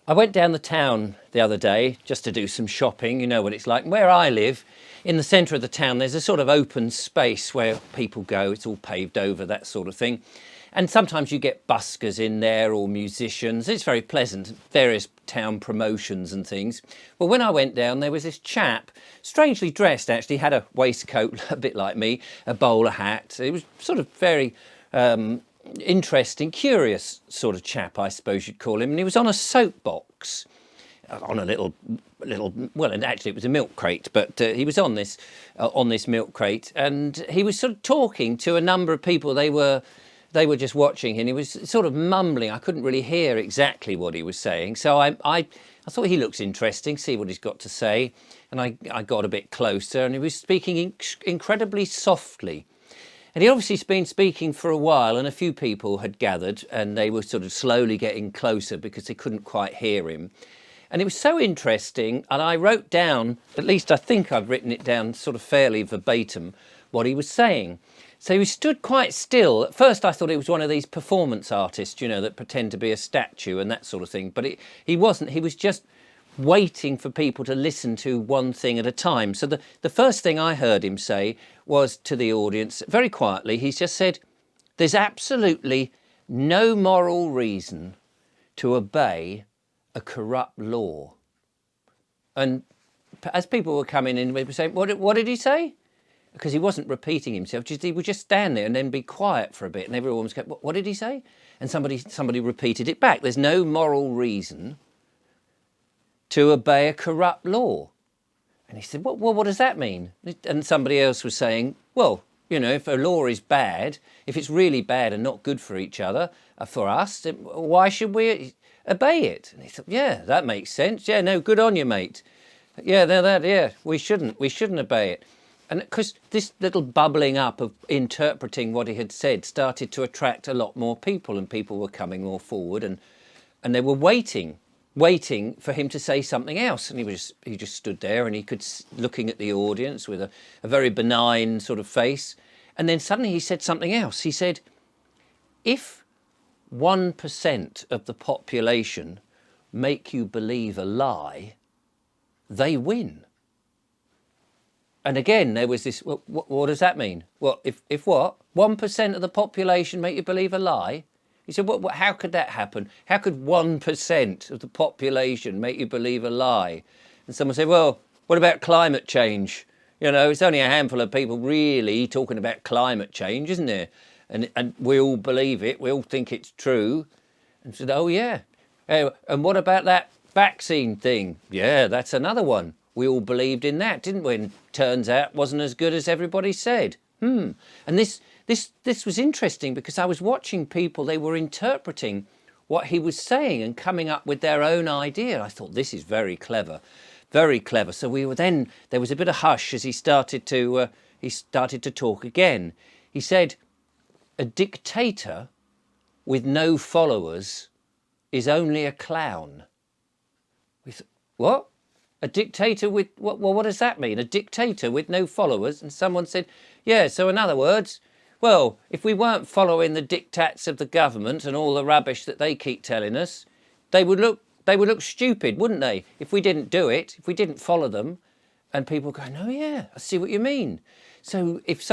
I went down the town the other day just to do some shopping. You know what it's like. Where I live, in the centre of the town, there's a sort of open space where people go. It's all paved over, that sort of thing. And sometimes you get buskers in there or musicians. It's very pleasant, various town promotions and things. Well, when I went down, there was this chap, strangely dressed actually, had a waistcoat a bit like me, a bowler hat. It was sort of very interesting, curious sort of chap, I suppose you'd call him. And he was on a soapbox, on a little, well, and actually it was a milk crate, but he was on this milk crate, and he was sort of talking to a number of people. They were just watching him. He was sort of mumbling. I couldn't really hear exactly what he was saying. So I thought he looks interesting, see what he's got to say. And I got a bit closer, and he was speaking incredibly softly. And he'd obviously been speaking for a while, and a few people had gathered, and they were sort of slowly getting closer because they couldn't quite hear him. And it was so interesting, and I wrote down, at least I think I've written it down sort of fairly verbatim, what he was saying. So he stood quite still. At first I thought he was one of these performance artists, you know, that pretend to be a statue and that sort of thing. But he wasn't. He was just waiting for people to listen to one thing at a time. So the first thing I heard him say was to the audience, very quietly, he just said, "There's absolutely no moral reason to obey a corrupt law." And as people were coming in, they were saying, what did he say? Because he wasn't repeating himself. He would just stand there and then be quiet for a bit, and everyone was going, what did he say? And somebody repeated it back. There's no moral reason to obey a corrupt law. And he said, well, what does that mean? And somebody else was saying, well, you know, if a law is bad, if it's really bad and not good for each other, for us, then why should we obey it? And he said, yeah, that makes sense. Yeah, no, good on you, mate. Yeah, we shouldn't obey it. And because this little bubbling up of interpreting what he had said started to attract a lot more people, and people were coming more forward, and they were waiting for him to say something else. And he just stood there, and he could, looking at the audience with a very benign sort of face. And then suddenly he said something else. He said, if 1% of the population make you believe a lie, they win. And again, there was this, what does that mean? Well, if what? 1% of the population make you believe a lie? He said, how could that happen? How could 1% of the population make you believe a lie? And someone said, well, what about climate change? You know, it's only a handful of people really talking about climate change, isn't there? And we all believe it. We all think it's true. And said, oh, yeah. And what about that vaccine thing? Yeah, that's another one. We all believed in that, didn't we? And turns out it wasn't as good as everybody said. And this was interesting because I was watching people, they were interpreting what he was saying and coming up with their own idea. I thought, this is very clever, very clever. So there was a bit of hush as he started to talk again. He said, a dictator with no followers is only a clown. We thought, what? A dictator with, what does that mean? A dictator with no followers? And someone said, yeah, so in other words, well, if we weren't following the diktats of the government and all the rubbish that they keep telling us, they would look stupid, wouldn't they? If we didn't do it, if we didn't follow them. And people go, oh yeah, I see what you mean. So if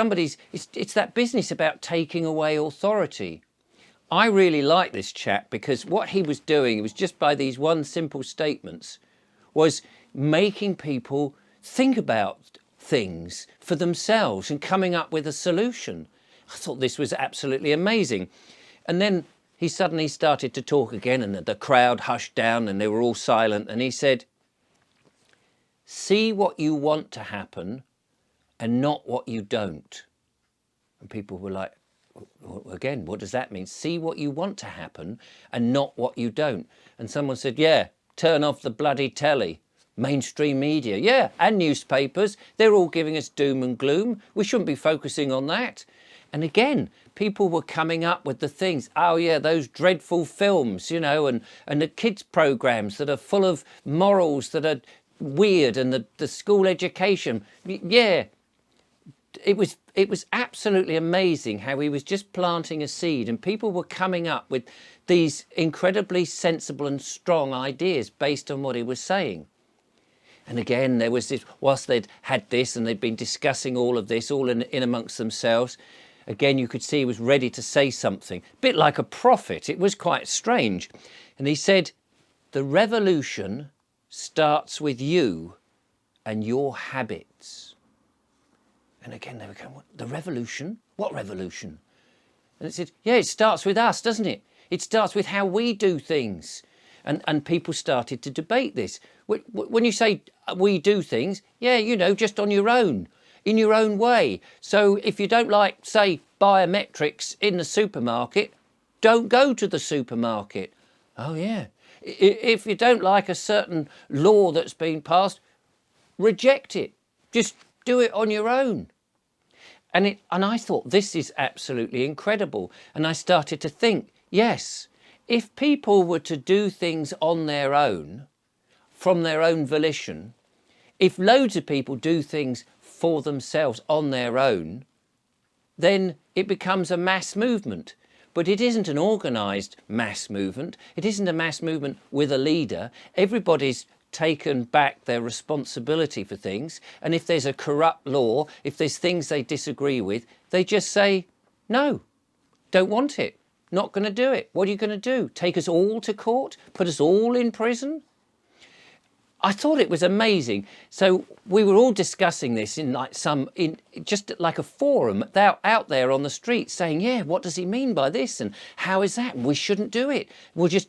it's that business about taking away authority. I really like this chap because what he was doing, it was just by these one simple statements, was making people think about things for themselves and coming up with a solution. I thought this was absolutely amazing. And then he suddenly started to talk again, and the crowd hushed down and they were all silent. And he said, see what you want to happen and not what you don't. And people were like, again, what does that mean? See what you want to happen and not what you don't. And someone said, yeah, turn off the bloody telly. Mainstream media, yeah, and newspapers, they're all giving us doom and gloom. We shouldn't be focusing on that. And again, people were coming up with the things, oh yeah, those dreadful films, you know, and the kids' programs that are full of morals that are weird, and the school education. Yeah, it was absolutely amazing how he was just planting a seed and people were coming up with these incredibly sensible and strong ideas based on what he was saying. And again, there was this, whilst they'd had this and they'd been discussing all of this all in amongst themselves, again, you could see he was ready to say something, a bit like a prophet. It was quite strange. And he said, the revolution starts with you and your habits. And again, they were going, what, the revolution? What revolution? And it said, yeah, it starts with us, doesn't it? It starts with how we do things. And people started to debate this. When you say we do things, yeah, you know, just on your own, in your own way. So if you don't like, say, biometrics in the supermarket, don't go to the supermarket. Oh, yeah. If you don't like a certain law that's been passed, reject it. Just do it on your own. And I thought, this is absolutely incredible. And I started to think, yes, if people were to do things on their own, from their own volition, if loads of people do things for themselves on their own, then it becomes a mass movement. But it isn't an organised mass movement. It isn't a mass movement with a leader. Everybody's taken back their responsibility for things. And if there's a corrupt law, if there's things they disagree with, they just say, no, don't want it. Not going to do it. What are you going to do? Take us all to court? Put us all in prison? I thought it was amazing. So we were all discussing this in just like a forum out there on the street saying, yeah, what does he mean by this? And how is that? We shouldn't do it. We'll just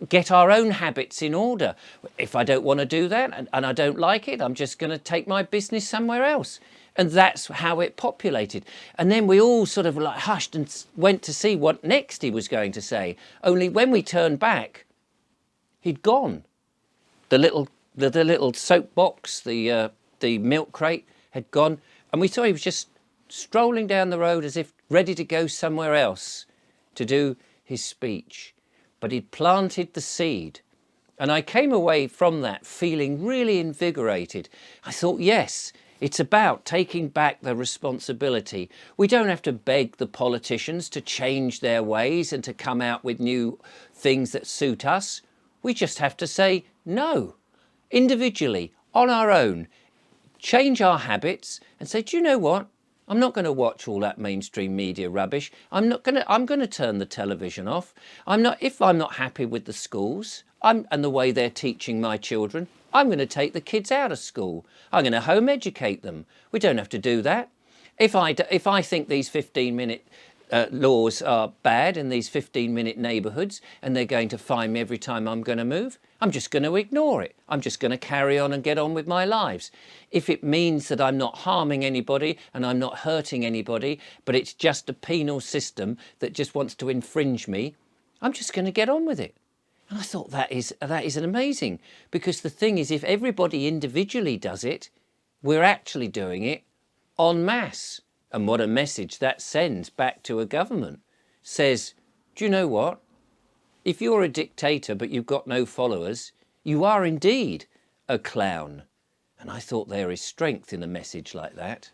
get our own habits in order. If I don't want to do that and I don't like it, I'm just going to take my business somewhere else. And that's how it populated. And then we all sort of like hushed and went to see what next he was going to say. Only when we turned back, he'd gone. The little soap box, the milk crate had gone. And we thought he was just strolling down the road as if ready to go somewhere else to do his speech. But he'd planted the seed. And I came away from that feeling really invigorated. I thought, yes, it's about taking back the responsibility. We don't have to beg the politicians to change their ways and to come out with new things that suit us. We just have to say no, individually, on our own, change our habits and say, do you know what? I'm not going to watch all that mainstream media rubbish. I'm going to turn the television off. If I'm not happy with the schools and the way they're teaching my children, I'm going to take the kids out of school. I'm going to home educate them. We don't have to do that. If I think these 15-minute laws are bad in these 15-minute neighbourhoods and they're going to fine me every time I'm going to move, I'm just going to ignore it. I'm just going to carry on and get on with my lives. If it means that I'm not harming anybody and I'm not hurting anybody, but it's just a penal system that just wants to infringe me, I'm just going to get on with it. And I thought that is an amazing, because the thing is, if everybody individually does it, we're actually doing it en masse. And what a message that sends back to a government. Says, do you know what? If you're a dictator but you've got no followers, you are indeed a clown. And I thought there is strength in a message like that.